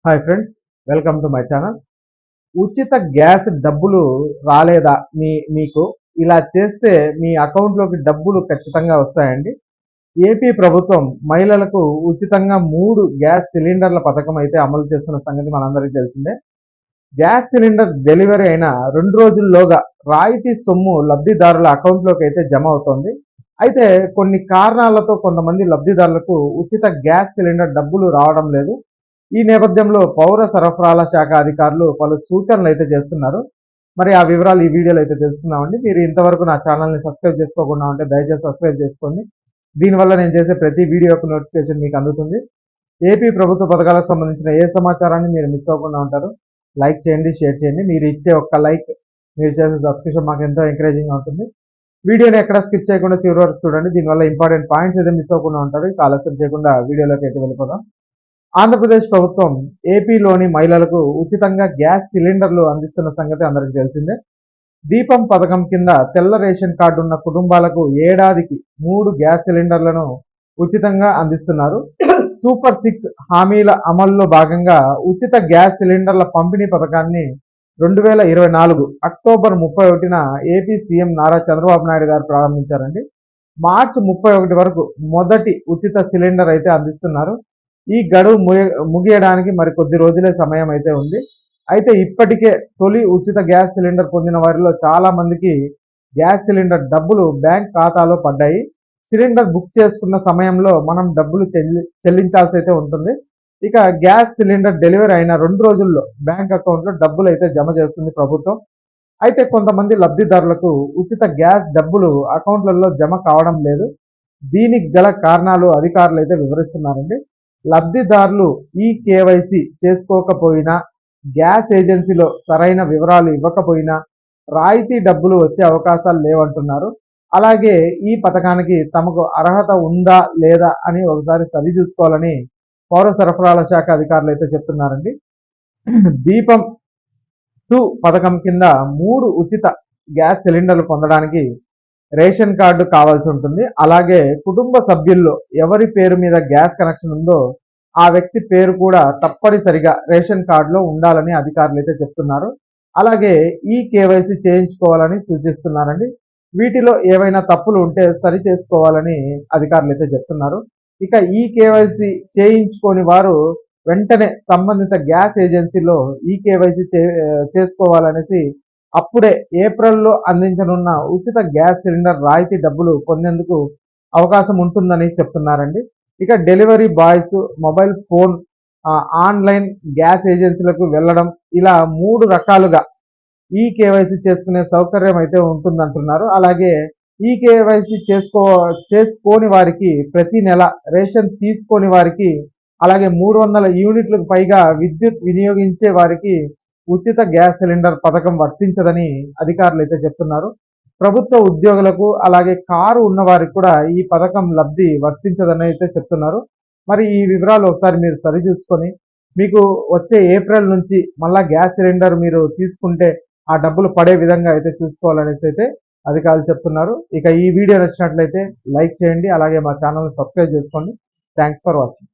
Hi friends, welcome to my channel. ఉచిత gas డబ్బులు రాలేదా? మీకు ఇలా చేస్తే మీ అకౌంట్లోకి డబ్బులు ఖచ్చితంగా వస్తాయండి. ఏపీ ప్రభుత్వం మహిళలకు ఉచితంగా 3 గ్యాస్ సిలిండర్ల పథకం అయితే అమలు చేస్తున్న సంగతి మనందరికీ తెలిసిందే. గ్యాస్ సిలిండర్ డెలివరీ అయిన 2 రోజుల్లోగా రాయితీ సొమ్ము లబ్ధిదారుల అకౌంట్లోకి అయితే జమ అవుతోంది. అయితే కొన్ని కారణాలతో కొంతమంది లబ్ధిదారులకు ఉచిత గ్యాస్ సిలిండర్ డబ్బులు రావడం లేదు. ఈ నేపథ్యంలో పౌర సరఫరాల శాఖ అధికారులు పలు సూచనలు అయితే చేస్తున్నారు. మరి ఆ వివరాలు ఈ వీడియోలో అయితే తెలుసుకుందామండి. మీరు ఇంతవరకు నా ఛానల్ని సబ్స్క్రైబ్ చేసుకోకుండా ఉంటే దయచేసి సబ్స్క్రైబ్ చేసుకోండి. దీనివల్ల నేను చేసే ప్రతి వీడియో యొక్క నోటిఫికేషన్ మీకు అందుతుంది. ఏపీ ప్రభుత్వ పథకాలకు సంబంధించిన ఏ సమాచారాన్ని మీరు మిస్ అవ్వకుండా ఉంటారు. లైక్ చేయండి, షేర్ చేయండి. మీరు ఇచ్చే ఒక్క లైక్, మీరు చేసే సబ్స్క్రిప్షన్ మాకు ఎంతో ఎంకరేజింగ్గా ఉంటుంది. వీడియోని ఎక్కడ స్కిప్ చేయకుండా చివరి వరకు చూడండి. దీనివల్ల ఇంపార్టెంట్ పాయింట్స్ అయితే మిస్ అవ్వకుండా ఉంటారు. ఆలస్యం చేయకుండా వీడియోలోకి అయితే వెళ్ళిపోదాం. ఆంధ్రప్రదేశ్ ప్రభుత్వం ఏపీలోని మహిళలకు ఉచితంగా గ్యాస్ సిలిండర్లు అందిస్తున్న సంగతి అందరికీ తెలిసిందే. దీపం పథకం కింద తెల్ల రేషన్ కార్డు ఉన్న కుటుంబాలకు ఏడాదికి 3 గ్యాస్ సిలిండర్లను ఉచితంగా అందిస్తున్నారు. సూపర్ 6 హామీల అమల్లో భాగంగా ఉచిత గ్యాస్ సిలిండర్ల పంపిణీ పథకాన్ని 2024 అక్టోబర్ 31న ఏపీ సీఎం నారా చంద్రబాబు నాయుడు గారు ప్రారంభించారండి. మార్చి 31 వరకు మొదటి ఉచిత సిలిండర్ అయితే అందిస్తున్నారు. ఈ గడువు ముగియడానికి మరి కొద్ది రోజులే సమయం అయితే ఉంది. అయితే ఇప్పటికే తొలి ఉచిత గ్యాస్ సిలిండర్ పొందిన వారిలో చాలా మందికి గ్యాస్ సిలిండర్ డబ్బులు బ్యాంక్ ఖాతాలో పడ్డాయి. సిలిండర్ బుక్ చేసుకున్న సమయంలో మనం డబ్బులు చెల్లించాల్సి అయితే ఉంటుంది. ఇక గ్యాస్ సిలిండర్ డెలివరీ అయిన 2 రోజుల్లో బ్యాంక్ అకౌంట్లో డబ్బులు అయితే జమ చేస్తుంది ప్రభుత్వం. అయితే కొంతమంది లబ్ధిదారులకు ఉచిత గ్యాస్ డబ్బులు అకౌంట్లలో జమ కావడం లేదు. దీనికి గల కారణాలు అధికారులు అయితే వివరిస్తున్నారండి. లబ్ధిదారులు ఈ కేవైసీ చేసుకోకపోయినా, గ్యాస్ ఏజెన్సీలో సరైన వివరాలు ఇవ్వకపోయినా రాయితీ డబ్బులు వచ్చే అవకాశాలు లేవంటున్నారు. అలాగే ఈ పథకానికి తమకు అర్హత ఉందా లేదా అని ఒకసారి సరిచూసుకోవాలని పౌర సరఫరాల శాఖ అధికారులు అయితే చెప్తున్నారండి. దీపం 2 పథకం కింద 3 ఉచిత గ్యాస్ సిలిండర్లు పొందడానికి రేషన్ కార్డు కావాల్సి ఉంటుంది. అలాగే కుటుంబ సభ్యుల్లో ఎవరి పేరు మీద గ్యాస్ కనెక్షన్ ఉందో ఆ వ్యక్తి పేరు కూడా తప్పనిసరిగా రేషన్ కార్డులో ఉండాలని అధికారులు అయితే చెప్తున్నారు. అలాగే ఈ కేవైసీ చేయించుకోవాలని సూచిస్తున్నారండి. వీటిలో ఏవైనా తప్పులు ఉంటే సరి చేసుకోవాలని అధికారులు అయితే చెప్తున్నారు. ఇక ఈ కేవైసీ చేయించుకొని వారు వెంటనే సంబంధిత గ్యాస్ ఏజెన్సీలో ఈ కేవైసీ చేసుకోవాలనేసి అప్పుడే ఏప్రిల్లో అందించనున్న ఉచిత గ్యాస్ సిలిండర్ రాయితీ డబ్బులు పొందేందుకు అవకాశం ఉంటుందని చెప్తున్నారండి. ఇక delivery boys mobile phone online gas ఏజెన్సీలకు వెళ్ళడం ఇలా 3 రకాలుగా ఈ కేవైసీ చేసుకునే సౌకర్యం అయితే ఉంటుందంటున్నారు. అలాగే ఈ కేవైసీ చేసుకోని వారికి ప్రతి నెల రేషన్ తీసుకోని వారికి అలాగే 300 యూనిట్లకు పైగా విద్యుత్ వినియోగించే వారికి ఉచిత గ్యాస్ సిలిండర్ పథకం వర్తించదని అధికారులు అయితే చెప్తున్నారు. ప్రభుత్వ ఉద్యోగులకు అలాగే కారు ఉన్న వారికి కూడా ఈ పథకం లబ్ధి వర్తించదని అయితే చెప్తున్నారు. మరి ఈ వివరాలు ఒకసారి మీరు సరిచూసుకొని మీకు వచ్చే ఏప్రిల్ నుంచి మళ్ళా గ్యాస్ సిలిండర్ మీరు తీసుకుంటే ఆ డబ్బులు పడే విధంగా అయితే చూసుకోవాలనేసి అయితే అధికారులు చెప్తున్నారు. ఇక ఈ వీడియో నచ్చినట్లయితే లైక్ చేయండి, అలాగే మా ఛానల్ని సబ్స్క్రైబ్ చేసుకోండి. Thanks for watching.